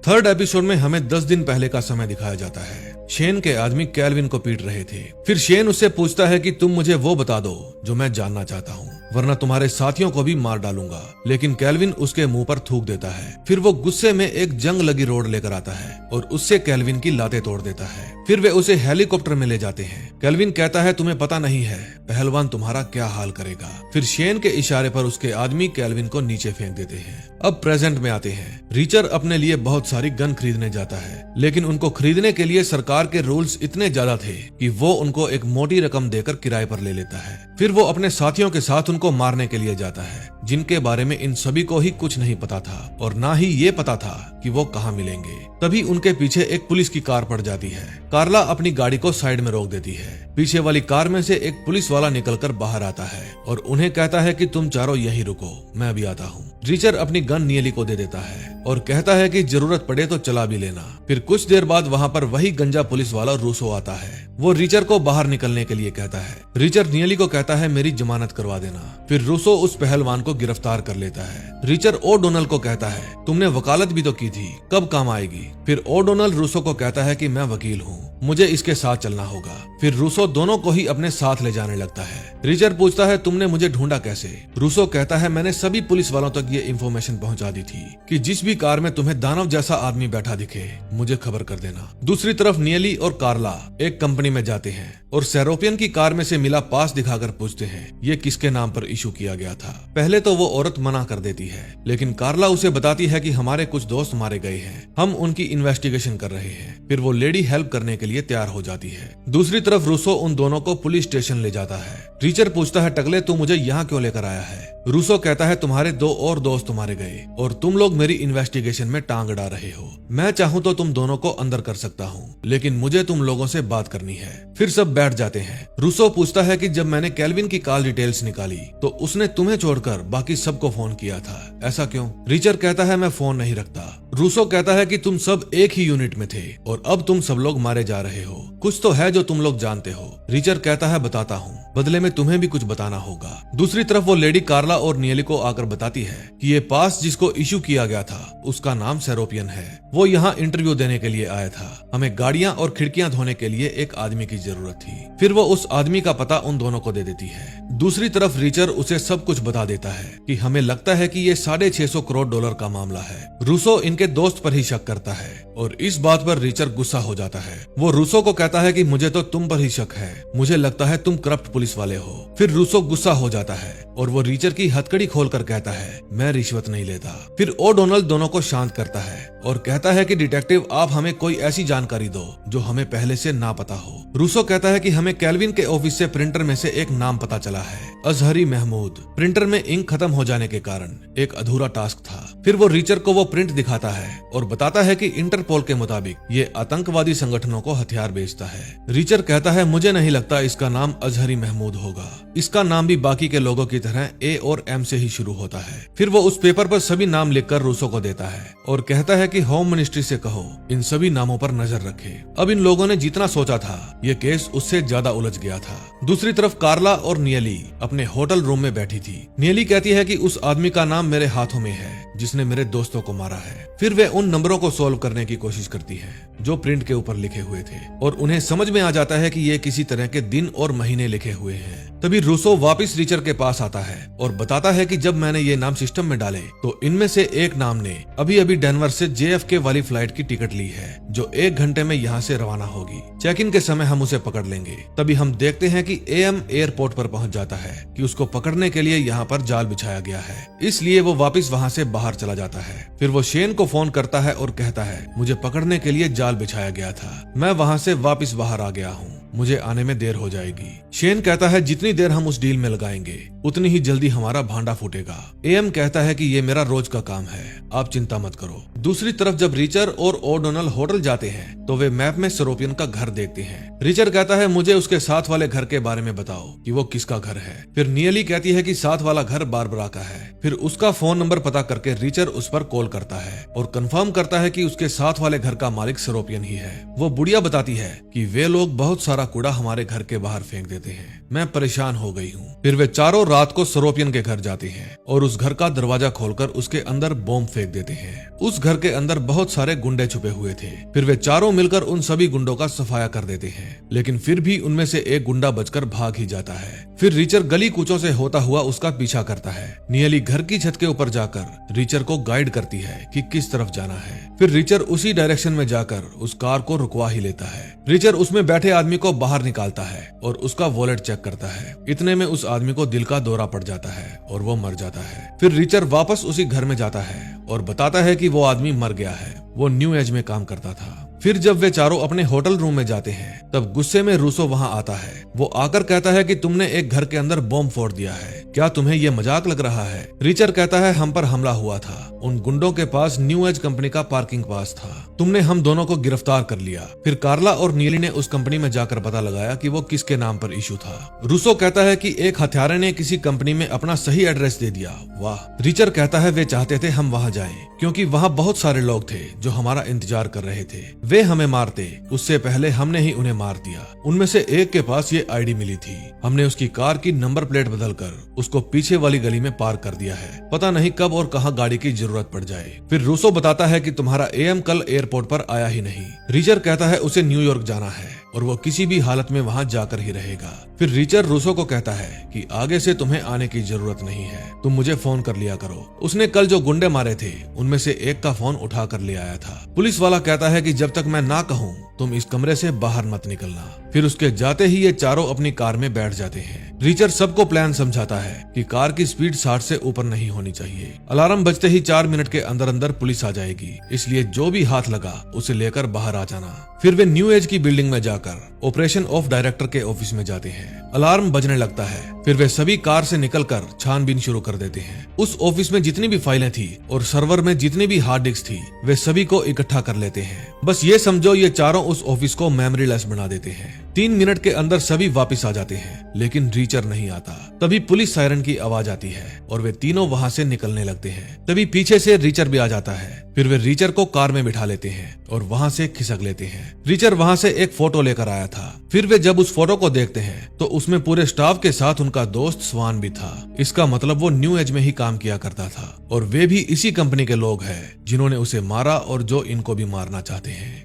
3rd एपिसोड में हमें 10 दिन पहले का समय दिखाया जाता है। शेन के आदमी कैल्विन को पीट रहे थे। फिर शेन उससे पूछता है कि तुम मुझे वो बता दो जो मैं जानना चाहता हूँ, वरना तुम्हारे साथियों को भी मार डालूंगा। लेकिन कैल्विन उसके मुंह पर थूक देता है। फिर वो गुस्से में एक जंग लगी रोड लेकर आता है और उससे कैल्विन की लातें तोड़ देता है। फिर वे उसे हेलीकॉप्टर में ले जाते हैं। कैल्विन कहता है तुम्हें पता नहीं है पहलवान तुम्हारा क्या हाल करेगा। फिर शेन के इशारे पर उसके आदमी कैल्विन को नीचे फेंक देते हैं। अब प्रेजेंट में आते हैं। रीचर अपने लिए बहुत सारी गन खरीदने जाता है, लेकिन उनको खरीदने के लिए सरकार के रूल्स इतने ज्यादा थे कि वो उनको एक मोटी रकम देकर किराए पर ले लेता है। फिर वो अपने साथियों के साथ उनको मारने के लिए जाता है, जिनके बारे में इन सभी को ही कुछ नहीं पता था और ना ही ये पता था कि वो कहाँ मिलेंगे। तभी उनके पीछे एक पुलिस की कार पड़ जाती है। कार्ला अपनी गाड़ी को साइड में रोक देती है। पीछे वाली कार में से एक पुलिस वाला निकलकर बाहर आता है और उन्हें कहता है कि तुम चारों यहीं रुको, मैं अभी आता हूँ। रीचर अपनी गन नियली को दे देता है और कहता है कि जरूरत पड़े तो चला भी लेना। फिर कुछ देर बाद वहाँ पर वही गंजा पुलिस वाला रूसो आता है। वो रिचर को बाहर निकलने के लिए कहता है। रिचर नियली को कहता है मेरी जमानत करवा देना। फिर रूसो उस पहलवान को गिरफ्तार कर लेता है। रिचर ओडोनल को कहता है तुमने वकालत भी तो की थी, कब काम आएगी। फिर ओडोनल रूसो को कहता है कि मैं वकील हूँ, मुझे इसके साथ चलना होगा। फिर रूसो दोनों को ही अपने साथ ले जाने लगता है। रिचर पूछता है तुमने मुझे ढूंढा कैसे। रूसो कहता है मैंने सभी पुलिस वालों तक ये इन्फॉर्मेशन पहुंचा दी थी कि जिस भी कार में तुम्हें दानव जैसा आदमी बैठा दिखे मुझे खबर कर देना। दूसरी तरफ नियली और कार्ला एक कंपनी में जाते हैं और सेरोपियन की कार में से मिला पास दिखाकर पूछते हैं ये किसके नाम पर इशू किया गया था। पहले तो वो औरत मना कर देती है, लेकिन कार्ला उसे बताती है कि हमारे कुछ दोस्त मारे गए हैं, हम उनकी इन्वेस्टिगेशन कर रहे हैं। फिर वो लेडी हेल्प करने के लिए तैयार हो जाती है। दूसरी तरफ रूसो उन दोनों को पुलिस स्टेशन ले जाता है। रिचर पूछता है टकले तू मुझे यहाँ क्यों लेकर आया है। रूसो कहता है तुम्हारे 2 और दोस्त मारे गए और तुम लोग मेरी इन्वेस्टिगेशन में टांग अड़ा रहे हो। मैं चाहूँ तो तुम दोनों को अंदर कर सकता हूँ, लेकिन मुझे तुम लोगों से बात करनी है। फिर सब बैठ जाते हैं। रूसो पूछता है कि जब मैंने केल्विन की कॉल डिटेल्स निकाली तो उसने तुम्हें छोड़कर बाकी सबको फोन किया था, ऐसा क्यों। रिचर कहता है मैं फोन नहीं रखता। रूसो कहता है कि तुम सब एक ही यूनिट में थे और अब तुम सब लोग मारे जा रहे हो, कुछ तो है जो तुम लोग जानते हो। रिचर कहता है बताता हूँ, बदले में तुम्हें भी कुछ बताना होगा। दूसरी तरफ वो लेडी कार्ला और नियली को आकर बताती है कि ये पास जिसको इशू किया गया था उसका नाम सेरोपियन है। वो यहाँ इंटरव्यू देने के लिए आया था। हमें गाड़ियाँ और खिड़कियाँ धोने के लिए एक आदमी की जरूरत थी। फिर वो उस आदमी का पता उन दोनों को दे देती है। दूसरी तरफ रिचर उसे सब कुछ बता देता है कि हमें लगता है कि ये $650 करोड़ का मामला है। रूसो इनके दोस्त पर ही शक करता है और इस बात पर रिचर गुस्सा हो जाता है। वो रूसो को कहता है कि मुझे तो तुम पर ही शक है, मुझे लगता है तुम करप्ट पुलिस वाले हो। फिर रूसो गुस्सा हो जाता है और वो रिचर की हथकड़ी खोलकर कहता है मैं रिश्वत नहीं लेता। फिर ओडोनल दोनों को शांत करता है और कहता है कि डिटेक्टिव आप हमें कोई ऐसी जानकारी दो जो हमें पहले से ना पता हो। रूसो कहता है कि हमें केल्विन के ऑफिस से प्रिंटर में से एक नाम पता चला है, अजहरी महमूद। प्रिंटर में इंक खत्म हो जाने के कारण एक अधूरा टास्क था। फिर वो रिचर को वो प्रिंट दिखाता है और बताता है कि इंटरपोल के मुताबिक ये आतंकवादी संगठनों को हथियार बेचता है। रिचर कहता है मुझे नहीं लगता इसका नाम अजहरी महमूद होगा, इसका नाम भी बाकी के लोगों की तरह ए और एम से ही शुरू होता है। फिर वो उस पेपर पर सभी नाम लिखकर रूसो को देता है और कहता है कि होम मिनिस्ट्री से कहो इन सभी नामों पर नजर रखे। अब इन लोगों ने जितना सोचा था ये केस उससे ज्यादा उलझ गया था। दूसरी तरफ कार्ला और नियली अपने होटल रूम में बैठी थी। नियली कहती है कि उस आदमी का नाम मेरे हाथों में है जिसने मेरे दोस्तों को मारा है। फिर वे उन नंबरों को सोल्व करने की कोशिश करती है जो प्रिंट के ऊपर लिखे हुए थे और उन्हें समझ में आ जाता है कि ये किसी तरह के दिन और महीने लिखे हुए हैं। तभी रूसो वापस रिचर के पास आता है और बताता है कि जब मैंने ये नाम सिस्टम में डाले तो इनमें से एक नाम ने अभी अभी डेनवर से JFK वाली फ्लाइट की टिकट ली है जो 1 घंटे में यहाँ से रवाना होगी। चेक इन के समय हम उसे पकड़ लेंगे। तभी हम देखते हैं कि AM एयरपोर्ट पर पहुंच जाता है कि उसको पकड़ने के लिए यहाँ पर जाल बिछाया गया है, इसलिए वो वापस वहाँ से बाहर चला जाता है। फिर वो शेन को फोन करता है और कहता है मुझे पकड़ने के लिए जाल बिछाया गया था, मैं वहाँ से वापस बाहर आ गया हूँ, मुझे आने में देर हो जाएगी। शेन कहता है जितनी देर हम उस डील में लगाएंगे उतनी ही जल्दी हमारा भांडा फूटेगा। AM कहता है कि ये मेरा रोज का काम है, आप चिंता मत करो। दूसरी तरफ जब रिचर और ओडोनल होटल जाते हैं तो वे मैप में सेरोपियन का घर देखते हैं। रिचर कहता है मुझे उसके साथ वाले घर के बारे में बताओ कि वो किसका घर है। फिर नियली कहती है कि साथ वाला घर बारबरा का है। फिर उसका फोन नंबर पता करके रिचर उस पर कॉल करता है और कंफर्म करता है कि उसके साथ वाले घर का मालिक सेरोपियन ही है। वो बुढ़िया बताती है कि वे लोग बहुत सारा कूड़ा हमारे घर के बाहर फेंक देते हैं, मैं परेशान हो गई हूँ। फिर वे चारों रात को सेरोपियन के घर जाते हैं और उस घर का दरवाजा खोलकर उसके अंदर बॉम्ब फेंक देते हैं। उस घर के अंदर बहुत सारे गुंडे छुपे हुए थे। फिर वे चारों मिलकर उन सभी गुंडों का सफाया कर देते हैं, लेकिन फिर भी उनमें से एक गुंडा बचकर भाग ही जाता है। फिर रिचर गली कूचों से होता हुआ उसका पीछा करता है। नियली घर की छत के ऊपर जाकर रिचर को गाइड करती है कि किस तरफ जाना है। फिर रिचर उसी डायरेक्शन में जाकर उस कार को रुकवा ही लेता है। रिचर उसमें बैठे आदमी को बाहर निकालता है और उसका वॉलेट चेक करता है। इतने में उस आदमी को दिल का दौरा पड़ जाता है और वो मर जाता है। फिर रिचर वापस उसी घर में जाता है और बताता है कि वो आदमी मर गया है, वो न्यू एज में काम करता था। फिर जब वे चारों अपने होटल रूम में जाते हैं तब गुस्से में रूसो वहां आता है। वो आकर कहता है कि तुमने एक घर के अंदर बॉम्ब फोड़ दिया है, क्या तुम्हें ये मजाक लग रहा है? रिचर कहता है हम पर हमला हुआ था, उन गुंडों के पास न्यू एज कंपनी का पार्किंग पास था, तुमने हम दोनों को गिरफ्तार कर लिया। फिर कार्ला और नीली ने उस कंपनी में जाकर पता लगाया कि वो किसके नाम पर इशू था। रूसो कहता है कि एक हत्यारे ने किसी कंपनी में अपना सही एड्रेस दे दिया। वाह। रिचर कहता है वे चाहते थे हम वहां जाएं क्योंकि वहां बहुत सारे लोग थे जो हमारा इंतजार कर रहे थे। वे हमें मारते उससे पहले हमने ही उन्हें मार दिया। उनमें से एक के पास ये आईडी मिली थी, हमने उसकी कार की नंबर प्लेट बदलकर उसको पीछे वाली गली में पार्क कर दिया है, पता नहीं कब और कहां गाड़ी की जरूरत पड़ जाए। फिर रूसो बताता है कि तुम्हारा एएम कल एयरपोर्ट पर आया ही नहीं। रिचर कहता है उसे न्यूयॉर्क जाना है और वो किसी भी हालत में वहां जाकर ही रहेगा। फिर रिचर रूसो को कहता है कि आगे से तुम्हें आने की जरूरत नहीं है, तुम मुझे फोन कर लिया करो। उसने कल जो गुंडे मारे थे उनमें से एक का फोन उठा कर ले आया था। पुलिस वाला कहता है कि जब तक मैं ना कहूँ तुम इस कमरे से बाहर मत निकलना। फिर उसके जाते ही ये चारों अपनी कार में बैठ जाते हैं। रिचर सबको प्लान समझाता है कि कार की स्पीड 60 से ऊपर नहीं होनी चाहिए। अलार्म बजते ही 4 मिनट के अंदर अंदर पुलिस आ जाएगी, इसलिए जो भी हाथ लगा उसे लेकर बाहर आ जाना। फिर वे न्यू एज की बिल्डिंग में जाकर ऑपरेशन ऑफ डायरेक्टर के ऑफिस में जाते हैं। अलार्म बजने लगता है। फिर वे सभी कार से निकलकर छानबीन शुरू कर देते हैं। उस ऑफिस में जितनी भी फाइलें थी और सर्वर में जितनी भी हार्ड डिस्क थी वे सभी को इकट्ठा कर लेते हैं। बस ये समझो ये चारों उस ऑफिस को मेमोरी लेस बना देते हैं। 3 मिनट के अंदर सभी वापस आ जाते हैं, लेकिन रिचर नहीं आता। तभी पुलिस सायरन की आवाज आती है और वे तीनों वहां से निकलने लगते हैं। तभी पीछे से रिचर भी आ जाता है। फिर वे रिचर को कार में बिठा लेते हैं और वहां से खिसक लेते हैं। रिचर वहां से एक फोटो लेकर आया था। फिर वे जब उस फोटो को देखते हैं तो उसमें पूरे स्टाफ के साथ उनका दोस्त स्वान भी था। इसका मतलब वो न्यू एज में ही काम किया करता था और वे भी इसी कंपनी के लोग हैं जिन्होंने उसे मारा और जो इनको भी मारना चाहते हैं।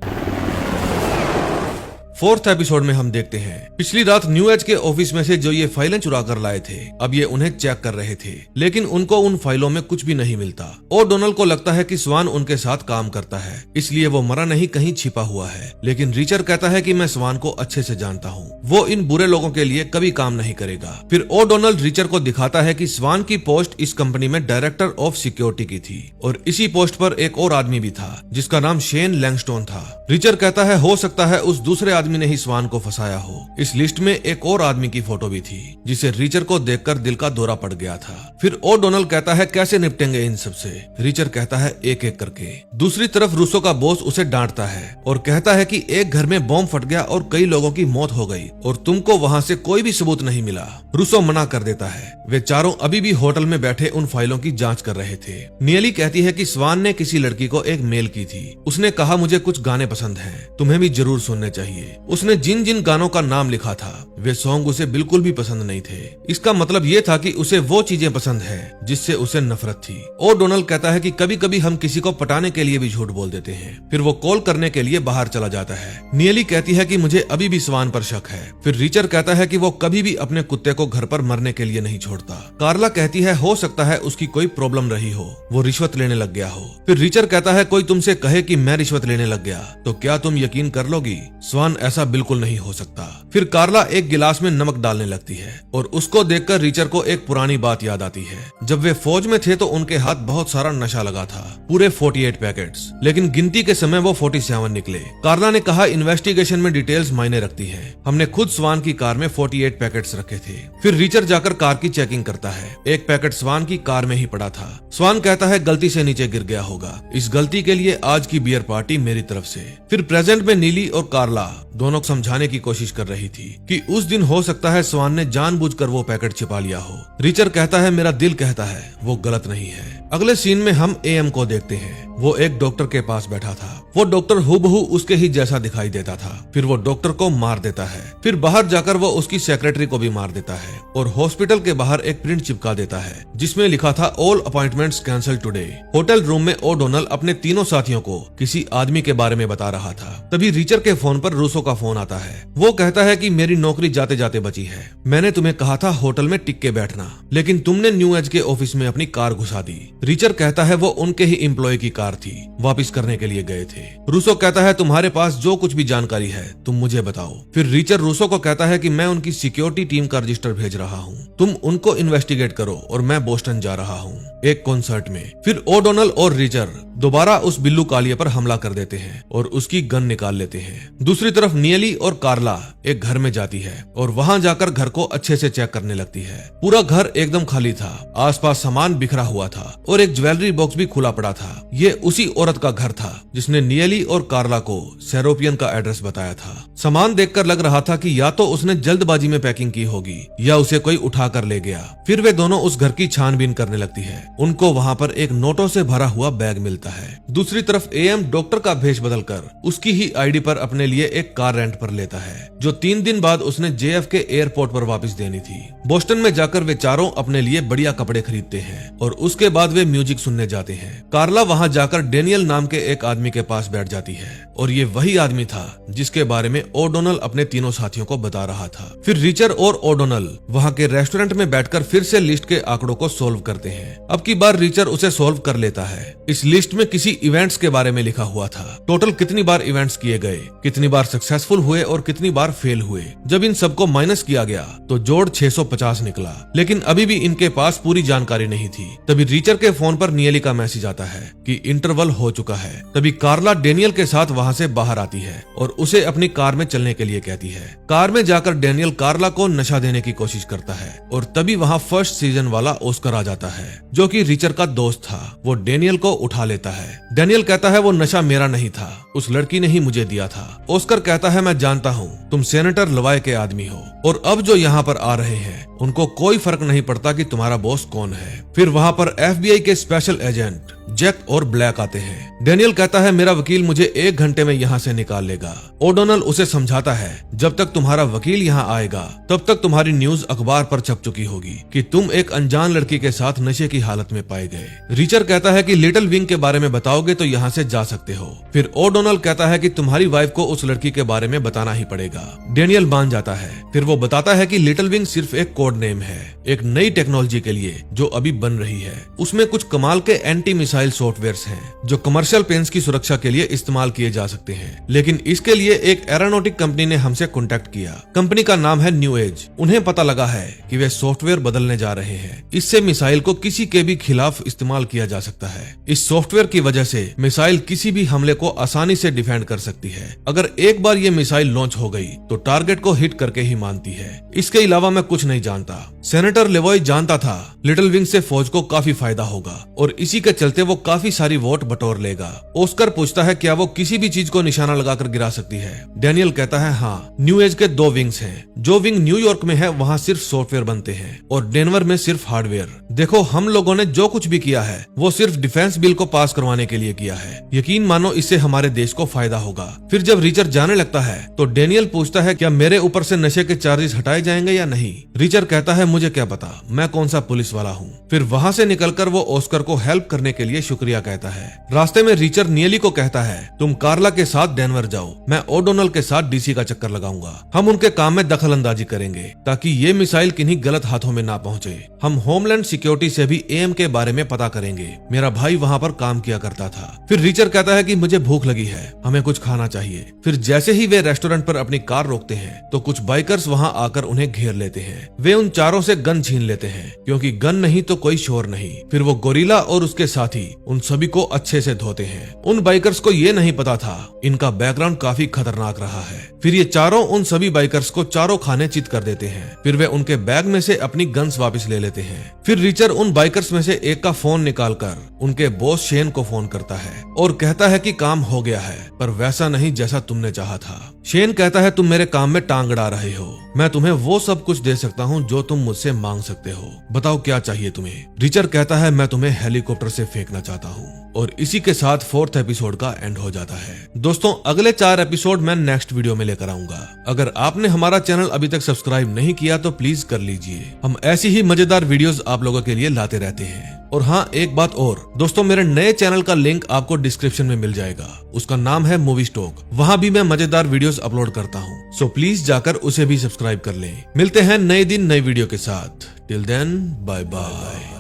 4th एपिसोड में हम देखते हैं पिछली रात न्यू एज के ऑफिस में से जो ये फाइलें चुरा कर लाए थे अब ये उन्हें चेक कर रहे थे, लेकिन उनको उन फाइलों में कुछ भी नहीं मिलता। और डोनाल्ड को लगता है कि स्वान उनके साथ काम करता है, इसलिए वो मरा नहीं कहीं छिपा हुआ है। लेकिन रिचर कहता है कि मैं स्वान को अच्छे से जानता हूँ, वो इन बुरे लोगों के लिए कभी काम नहीं करेगा। फिर ओ डोनाल्ड रिचर को दिखाता है कि स्वान की पोस्ट इस कंपनी में डायरेक्टर ऑफ सिक्योरिटी की थी और इसी पोस्ट पर एक और आदमी भी था जिसका नाम शेन लैंगस्टोन था। रिचर कहता है हो सकता है उस दूसरे आदमी ने ही स्वान को फंसाया हो। इस लिस्ट में एक और आदमी की फोटो भी थी जिसे रिचर को देखकर दिल का दौरा पड़ गया था। फिर ओ डोनाल्ड कहता है कैसे निपटेंगे इन सबसे। रिचर कहता है एक एक करके। दूसरी तरफ रूसो का बॉस उसे डांटता है और कहता है कि एक घर में बॉम्ब फट गया और कई लोगों की मौत हो गई और तुमको वहां से कोई भी सबूत नहीं मिला। रूसो मना कर देता है। वे चारों अभी भी होटल में बैठे उन फाइलों की जांच कर रहे थे। नियली कहती है कि स्वान ने किसी लड़की को एक मेल की थी। उसने कहा मुझे कुछ गाने पसंद हैं, तुम्हें भी जरूर सुनने चाहिए। उसने जिन जिन गानों का नाम लिखा था वे सॉन्ग उसे बिल्कुल भी पसंद नहीं थे। इसका मतलब ये था कि उसे वो चीजें पसंद है जिससे उसे नफरत थी। और डोनाल्ड कहता है कि कभी कभी हम किसी को पटाने के लिए भी झूठ बोल देते हैं। फिर वो कॉल करने के लिए बाहर चला जाता है। नियली कहती है कि मुझे अभी भी स्वान पर शक है। फिर रिचर कहता है कि वो कभी भी अपने कुत्ते को घर पर मरने के लिए नहीं छोड़ता। कार्ला कहती है हो सकता है उसकी कोई प्रॉब्लम रही हो, वो रिश्वत लेने लग गया हो। फिर रिचर कहता है कोई तुमसे कहे कि मैं रिश्वत लेने लग गया तो क्या तुम यकीन कर लोगी? स्वान ऐसा बिल्कुल नहीं हो सकता। फिर कार्ला एक गिलास में नमक डालने लगती है और उसको देखकर रिचर को एक पुरानी बात याद आती है। जब वे फौज में थे तो उनके हाथ बहुत सारा नशा लगा था, पूरे 48 पैकेट्स, लेकिन गिनती के समय वो 47 निकले। कार्ला ने कहा इन्वेस्टिगेशन में डिटेल्स मायने रखती है, हमने खुद स्वान की कार में 48 पैकेट्स रखे थे। फिर रिचर जाकर कार की चेकिंग करता है। एक पैकेट स्वान की कार में ही पड़ा था। स्वान कहता है गलती से नीचे गिर गया होगा, इस गलती के लिए आज की बियर पार्टी मेरी तरफ से। फिर प्रेजेंट में नीली और कार्ला दोनों समझाने की कोशिश कर रही थी कि उस दिन हो सकता है स्वान ने जानबूझकर वो पैकेट छिपा लिया हो। रिचर कहता है मेरा दिल कहता है वो गलत नहीं है। अगले सीन में हम एएम को देखते हैं। वो एक डॉक्टर के पास बैठा था। वो डॉक्टर हुबहू उसके ही जैसा दिखाई देता था। फिर वो डॉक्टर को मार देता है। फिर बाहर जाकर वो उसकी सेक्रेटरी को भी मार देता है और हॉस्पिटल के बाहर एक प्रिंट चिपका देता है जिसमें लिखा था all appointments cancel today. Hotel room में ओ डोनाल्ड अपने तीनों साथियों को किसी आदमी के बारे में बता रहा था। तभी रिचर के फोन पर रूसो का फोन आता है। वो कहता है कि मेरी नौकरी जाते जाते बची है। मैंने तुम्हें कहा था होटल में टिक के बैठना, लेकिन तुमने न्यू एज के ऑफिस में अपनी कार घुसा दी। रिचर कहता है वो उनके ही एम्प्लॉय की कार कार थी, वापस करने के लिए गए थे। रूसो कहता है तुम्हारे पास जो कुछ भी जानकारी है तुम मुझे बताओ। फिर रिचर रूसो को कहता है कि मैं उनकी सिक्योरिटी टीम का रजिस्टर भेज रहा हूँ, तुम उनको इन्वेस्टिगेट करो और मैं बोस्टन जा रहा हूँ एक कॉन्सर्ट में। फिर ओडोनल और रिचर दोबारा उस बिल्लू कालिया पर हमला कर देते हैं और उसकी गन निकाल लेते हैं। दूसरी तरफ नियली और कार्ला एक घर में जाती है और वहां जाकर घर को अच्छे से चेक करने लगती है। पूरा घर एकदम खाली था, आसपास सामान बिखरा हुआ था और एक ज्वेलरी बॉक्स भी खुला पड़ा था। ये उसी औरत का घर था जिसने नियली और कार्ला को सेरोपियन का एड्रेस बताया था। सामान देखकर लग रहा था कि या तो उसने जल्दबाजी में पैकिंग की होगी या उसे कोई उठा कर ले गया। फिर वे दोनों उस घर की छानबीन करने लगती है। उनको वहां पर एक नोटों से भरा हुआ बैग मिलता है। दूसरी तरफ एएम डॉक्टर का भेष बदलकर उसकी ही आईडी पर अपने लिए एक कार रेंट पर लेता है जो 3 दिन बाद उसने JFK एयरपोर्ट पर वापस देनी थी। बोस्टन में जाकर वे चारों अपने लिए बढ़िया कपड़े खरीदते हैं और उसके बाद वे म्यूजिक सुनने जाते हैं। कार्ला वहां जाकर डेनियल नाम के एक आदमी के पास बैठ जाती है और ये वही आदमी था जिसके बारे में ओडोनल अपने तीनों साथियों को बता रहा था। फिर रिचर और ओडोनल वहां के रेस्टोरेंट में बैठकर फिर से लिस्ट के आंकड़ों को सोल्व करते हैं। अब की बार रिचर उसे सोल्व कर लेता है। इस लिस्ट में किसी इवेंट्स के बारे में लिखा हुआ था, टोटल कितनी बार इवेंट्स किए गए, कितनी बार सक्सेसफुल हुए और कितनी बार फेल हुए। जब इन सबको माइनस किया गया तो जोड़ 650 निकला, लेकिन अभी भी इनके पास पूरी जानकारी नहीं थी। तभी रिचर के फोन पर नियली का मैसेज आता है कि इंटरवल हो चुका है। तभी कार्ला डेनियल के साथ वहां से बाहर आती है और उसे अपनी कार में चलने के लिए कहती है। कार में जाकर डेनियल कार्ला को नशा देने की कोशिश करता है और तभी वहां फर्स्ट सीजन वाला ऑस्कर आ जाता है जो कि रिचर का दोस्त था। वो डेनियल को उठा लेता है। डेनियल कहता है वो नशा मेरा नहीं था, उस लड़की ने ही मुझे दिया था। ऑस्कर कहता है मैं जानता हूँ तुम सेनेटर लवाय के आदमी हो और अब जो यहाँ पर आ रहे हैं उनको कोई फर्क नहीं पड़ता कि तुम्हारा बॉस कौन है। फिर वहाँ पर FBI के स्पेशल एजेंट जैक और ब्लैक आते हैं। डेनियल कहता है मेरा वकील मुझे 1 घंटे में यहाँ से निकाल लेगा। ओडोनल उसे समझाता है जब तक तुम्हारा वकील यहाँ आएगा तब तक तुम्हारी न्यूज अखबार पर छप चुकी होगी कि तुम एक अनजान लड़की के साथ नशे की हालत में पाए गए। रिचर कहता है कि लिटिल विंग के बारे में बताओगे तो यहाँ से जा सकते हो। फिर ओडोनल कहता है कि तुम्हारी वाइफ को उस लड़की के बारे में बताना ही पड़ेगा। डेनियल मान जाता है। फिर वो बताता है कि लिटिल विंग सिर्फ एक कोड नेम है एक नई टेक्नोलॉजी के लिए जो अभी बन रही है। उसमें कुछ कमाल के एंटी मिसाइल सॉफ्टवेयर्स हैं जो कमर्शियल प्लेन्स की सुरक्षा के लिए इस्तेमाल किए जा सकते हैं, लेकिन इसके लिए एक एरोनॉटिक कंपनी ने हमसे कॉन्टेक्ट किया। कंपनी का नाम है न्यू एज। उन्हें पता लगा है कि वे सॉफ्टवेयर बदलने जा रहे हैं। इससे मिसाइल को किसी के भी खिलाफ इस्तेमाल किया जा सकता है। इस सॉफ्टवेयर की वजह से मिसाइल किसी भी हमले को आसानी से डिफेंड कर सकती है। अगर एक बार ये मिसाइल लॉन्च हो गई तो टारगेट को हिट करके ही मानती है। इसके अलावा मैं कुछ नहीं जानता। सेनेटर लेवॉय जानता था लिटिल विंग से फौज को काफी फायदा होगा और इसी के चलते वो काफी सारी वोट बटोर लेगा। ऑस्कर पूछता है क्या वो किसी भी चीज को निशाना लगाकर गिरा सकती है। डेनियल कहता है हाँ, न्यू एज के 2 विंग्स हैं। जो विंग न्यूयॉर्क में है वहाँ सिर्फ सॉफ्टवेयर बनते हैं और डेनवर में सिर्फ हार्डवेयर। देखो हम लोगों ने जो कुछ भी किया है वो सिर्फ डिफेंस बिल को पास करवाने के लिए किया है। यकीन मानो इससे हमारे देश को फायदा होगा। फिर जब रिचर जाने लगता है तो डेनियल पूछता है क्या मेरे ऊपर से नशे के चार्जेस हटाए जाएंगे या नहीं। रिचर कहता है मुझे क्या पता, मैं कौन सा पुलिस वाला हूँ। फिर वहाँ से निकलकर वो ऑस्कर को हेल्प करने के लिए शुक्रिया कहता है। रास्ते में रिचर नियली को कहता है तुम कार्ला के साथ डेनवर जाओ, मैं ओडोनल के साथ DC का चक्कर लगाऊंगा। हम उनके काम में दखल अंदाजी करेंगे ताकि ये मिसाइल किन्हीं गलत हाथों में ना पहुंचे। हम होमलैंड सिक्योरिटी से भी AM के बारे में पता करेंगे, मेरा भाई वहाँ पर काम किया करता था। फिर रिचर कहता है कि मुझे भूख लगी है, हमें कुछ खाना चाहिए। फिर जैसे ही वे रेस्टोरेंट पर अपनी कार रोकते हैं तो कुछ बाइकर्स वहाँ आकर उन्हें घेर लेते हैं। वे उन चारों से गन छीन लेते हैं क्योंकि गन नहीं तो कोई शोर नहीं। फिर वो गोरिल्ला और उसके साथी उन सभी को अच्छे से धोते हैं। उन बाइकर्स को ये नहीं पता था इनका बैकग्राउंड काफी खतरनाक रहा है। फिर ये चारों उन सभी बाइकर्स को चारों खाने चित कर देते हैं। फिर वे उनके बैग में से अपनी गन्स वापस ले लेते हैं। फिर रिचर उन बाइकर्स में से एक का फोन निकालकर उनके बॉस शेन को फोन करता है और कहता है कि काम हो गया है पर वैसा नहीं जैसा तुमने चाहा था। शेन कहता है तुम मेरे काम में टांग अड़ा रहे हो, मैं तुम्हें वो सब कुछ दे सकता हूँ जो तुम मुझसे मांग सकते हो, बताओ क्या चाहिए तुम्हें। रिचर कहता है मैं तुम्हें हेलीकॉप्टर से फेंकना चाहता हूँ। और इसी के साथ 4th एपिसोड का एंड हो जाता है। दोस्तों अगले 4 एपिसोड मैं नेक्स्ट वीडियो में लेकर आऊंगा। अगर आपने हमारा चैनल अभी तक सब्सक्राइब नहीं किया तो प्लीज कर लीजिए। हम ऐसी ही मजेदार वीडियोस आप लोगों के लिए लाते रहते हैं। और हाँ एक बात और दोस्तों, मेरे नए चैनल का लिंक आपको डिस्क्रिप्शन में मिल जाएगा। उसका नाम है मूवी स्टॉक। वहाँ भी मैं मजेदार वीडियोस अपलोड करता हूँ, सो प्लीज जाकर उसे भी सब्सक्राइब कर लें। मिलते हैं नए दिन नई वीडियो के साथ। Till then bye bye.